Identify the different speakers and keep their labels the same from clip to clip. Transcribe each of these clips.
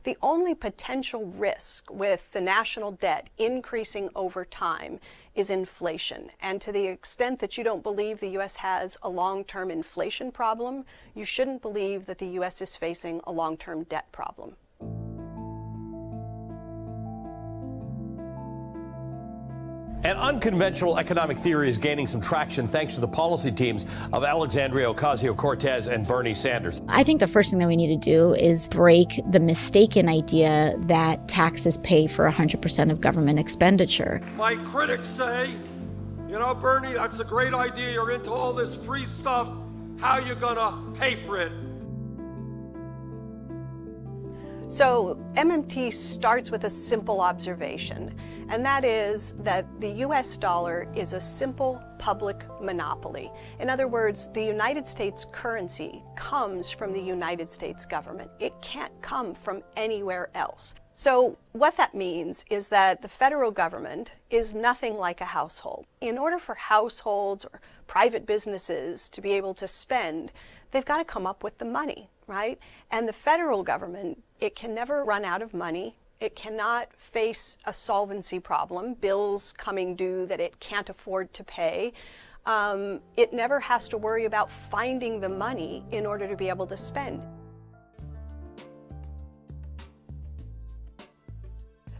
Speaker 1: The only potential risk with the national debt increasing over time is inflation. And to the extent that you don't believe the U.S. has a long-term inflation problem, you shouldn't believe that the U.S. is facing a long-term debt problem.
Speaker 2: An unconventional economic theory is gaining some traction thanks to the policy teams of Alexandria Ocasio-Cortez and Bernie Sanders.
Speaker 3: I think the first thing that we need to do is break the mistaken idea that taxes pay for 100% of government expenditure.
Speaker 4: My critics say, you know, Bernie, that's a great idea. You're into all this free stuff. How are you gonna pay for it?
Speaker 1: So MMT starts with a simple observation, and that is that the US dollar is a simple public monopoly. In other words, the United States currency comes from the United States government. It can't come from anywhere else. So what that means is that the federal government is nothing like a household. In order for households or private businesses to be able to spend, they've got to come up with the money, right? And the federal government, it can never run out of money. It cannot face a solvency problem, bills coming due that it can't afford to pay. It never has to worry about finding the money in order to be able to spend.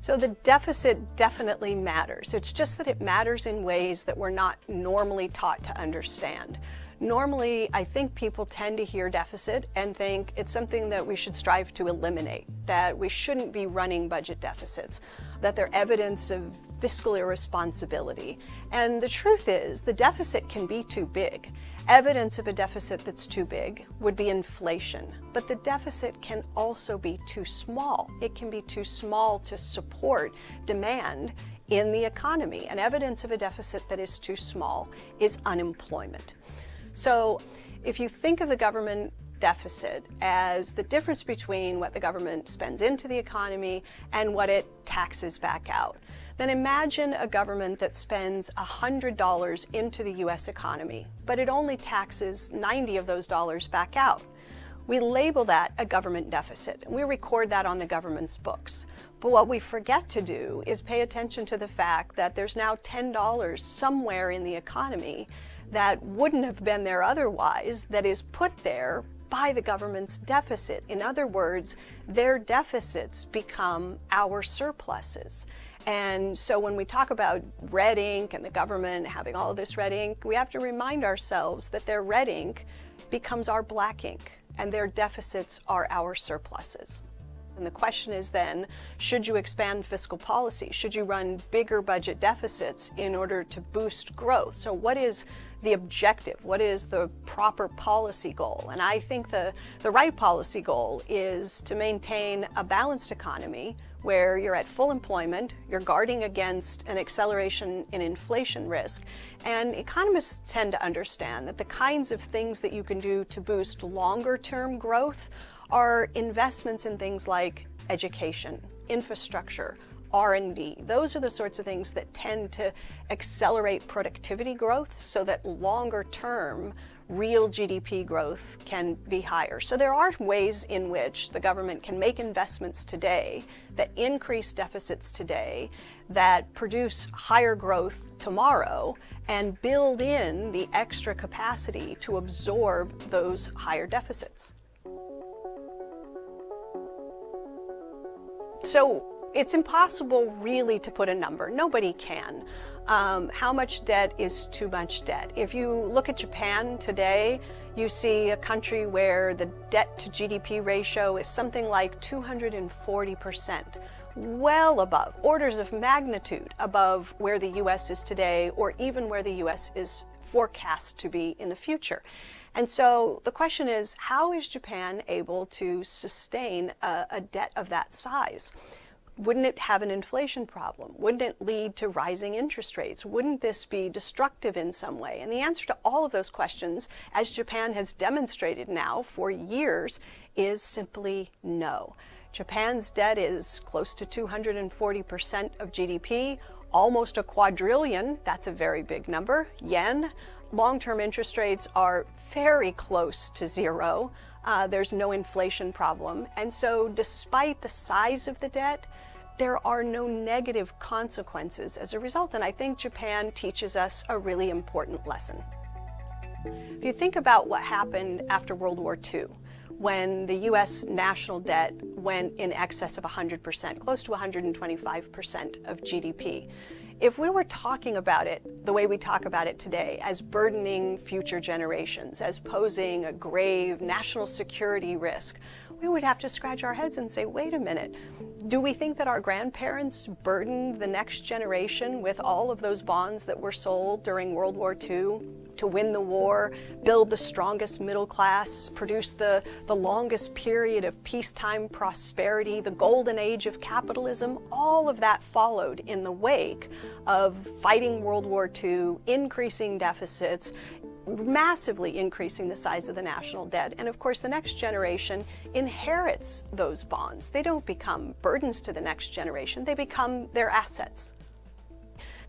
Speaker 1: So the deficit definitely matters. It's just that it matters in ways that we're not normally taught to understand. Normally, I think people tend to hear deficit and think it's something that we should strive to eliminate, that we shouldn't be running budget deficits, that they're evidence of fiscal irresponsibility. And the truth is, the deficit can be too big. Evidence of a deficit that's too big would be inflation. But the deficit can also be too small. It can be too small to support demand in the economy. And evidence of a deficit that is too small is unemployment. So if you think of the government deficit as the difference between what the government spends into the economy and what it taxes back out, then imagine a government that spends $100 into the US economy, but it only taxes 90 of those dollars back out. We label that a government deficit, and we record that on the government's books. But what we forget to do is pay attention to the fact that there's now $10 somewhere in the economy that wouldn't have been there otherwise, that is put there by the government's deficit. In other words, their deficits become our surpluses. And so when we talk about red ink and the government having all of this red ink, we have to remind ourselves that their red ink becomes our black ink, and their deficits are our surpluses. And the question is then, should you expand fiscal policy? Should you run bigger budget deficits in order to boost growth? So what is the objective? What is the proper policy goal? And I think the right policy goal is to maintain a balanced economy where you're at full employment, you're guarding against an acceleration in inflation risk. And economists tend to understand that the kinds of things that you can do to boost longer-term growth are investments in things like education, infrastructure, R&D. Those are the sorts of things that tend to accelerate productivity growth so that longer-term real GDP growth can be higher. So there are ways in which the government can make investments today that increase deficits today, that produce higher growth tomorrow, and build in the extra capacity to absorb those higher deficits. So it's impossible really to put a number. Nobody can. How much debt is too much debt? If you look at Japan today, you see a country where the debt to GDP ratio is something like 240%, well above, orders of magnitude above where the US is today, or even where the US is forecast to be in the future. And so the question is, how is Japan able to sustain a debt of that size? Wouldn't it have an inflation problem? Wouldn't it lead to rising interest rates? Wouldn't this be destructive in some way? And the answer to all of those questions, as Japan has demonstrated now for years, is simply no. Japan's debt is close to 240% of GDP, almost a quadrillion, that's a very big number, yen. Long-term interest rates are very close to zero. There's no inflation problem. And so despite the size of the debt, there are no negative consequences as a result. And I think Japan teaches us a really important lesson. If you think about what happened after World War II, when the U.S. national debt went in excess of 100%, close to 125% of GDP. If we were talking about it the way we talk about it today, as burdening future generations, as posing a grave national security risk, we would have to scratch our heads and say, wait a minute, do we think that our grandparents burdened the next generation with all of those bonds that were sold during World War II to win the war, build the strongest middle class, produce the longest period of peacetime prosperity, the golden age of capitalism? All of that followed in the wake of fighting World War II, increasing deficits, massively increasing the size of the national debt. And of course, the next generation inherits those bonds. They don't become burdens to the next generation, they become their assets.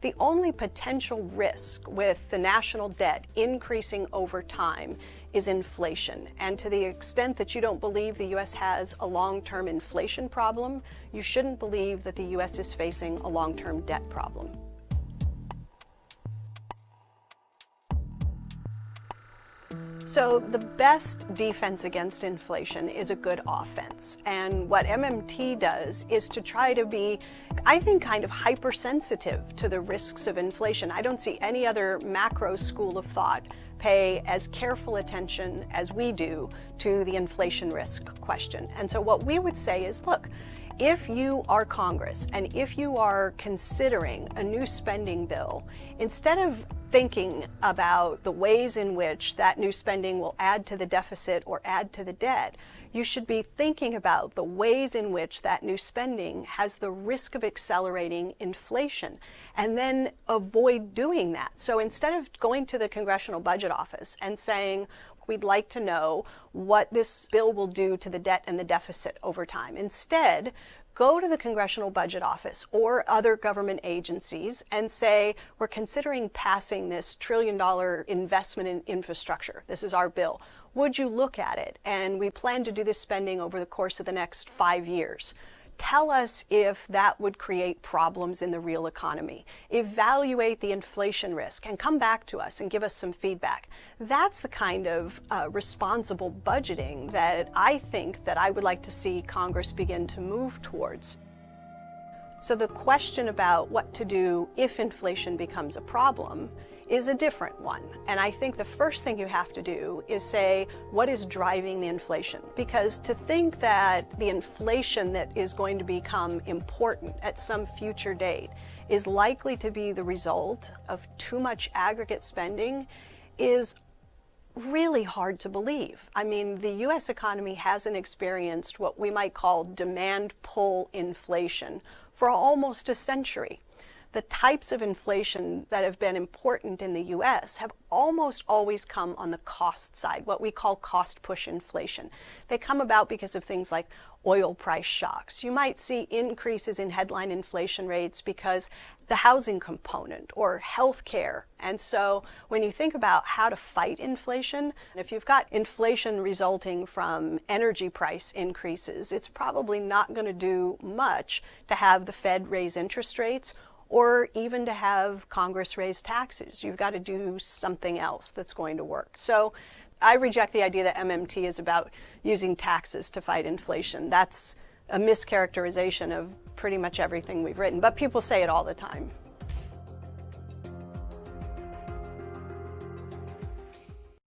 Speaker 1: The only potential risk with the national debt increasing over time is inflation. And to the extent that you don't believe the U.S. has a long-term inflation problem, you shouldn't believe that the U.S. is facing a long-term debt problem. So the best defense against inflation is a good offense. And what MMT does is to try to be, I think, kind of hypersensitive to the risks of inflation. I don't see any other macro school of thought pay as careful attention as we do to the inflation risk question. And so what we would say is, look, if you are Congress and if you are considering a new spending bill, instead of thinking about the ways in which that new spending will add to the deficit or add to the debt, you should be thinking about the ways in which that new spending has the risk of accelerating inflation, and then avoid doing that. So instead of going to the Congressional Budget Office and saying, we'd like to know what this bill will do to the debt and the deficit over time, instead, go to the Congressional Budget Office or other government agencies and say, we're considering passing this $1 trillion investment in infrastructure. This is our bill. Would you look at it? And we plan to do this spending over the course of the next 5 years. Tell us if that would create problems in the real economy. Evaluate the inflation risk and come back to us and give us some feedback. That's the kind of responsible budgeting that I think that I would like to see Congress begin to move towards. So the question about what to do if inflation becomes a problem is a different one. And I think the first thing you have to do is say, what is driving the inflation? Because to think that the inflation that is going to become important at some future date is likely to be the result of too much aggregate spending is really hard to believe. I mean, the U.S. economy hasn't experienced what we might call demand pull inflation for almost a century. The types of inflation that have been important in the U.S. have almost always come on the cost side, what we call cost push inflation. They come about because of things like oil price shocks. You might see increases in headline inflation rates because the housing component or healthcare. And so when you think about how to fight inflation, if you've got inflation resulting from energy price increases, it's probably not going to do much to have the Fed raise interest rates or even to have Congress raise taxes. You've got to do something else that's going to work. So I reject the idea that MMT is about using taxes to fight inflation. That's a mischaracterization of pretty much everything we've written, but people say it all the time.